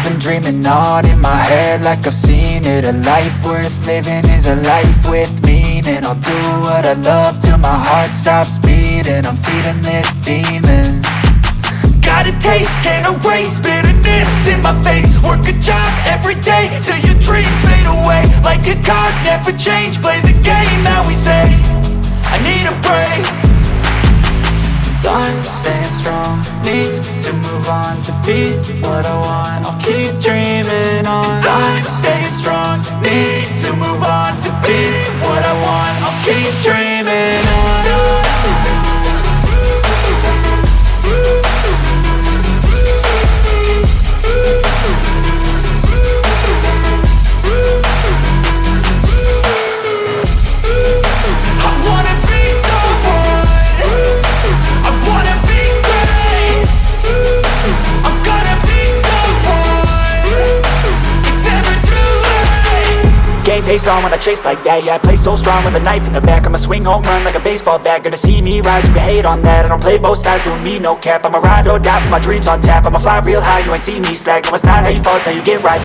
been dreaming on in my head like I've seen it. A life worth living is a life with meaning. I'll do what I love till my heart stops beating. I'm feeding this demon. Got a taste, can't erase bitterness in my face. Work a job every day till your dreams fade away. Like a card, never change, play the game that we say. I need a break. I'm staying strong, need to move on to be what I want. I'll keep dreaming on. I'm staying strong, need to move on to be what I want. I'll keep dreaming on. Game face on when I chase like that. Yeah, I play so strong with a knife in the back. I'ma swing home run like a baseball bat. Gonna see me rise, you can hate on that. I don't play both sides, doing me no cap. I'ma ride or die for my dreams on tap. I'ma fly real high, you ain't see me slack. No, it's not how you fall, it's how you get right.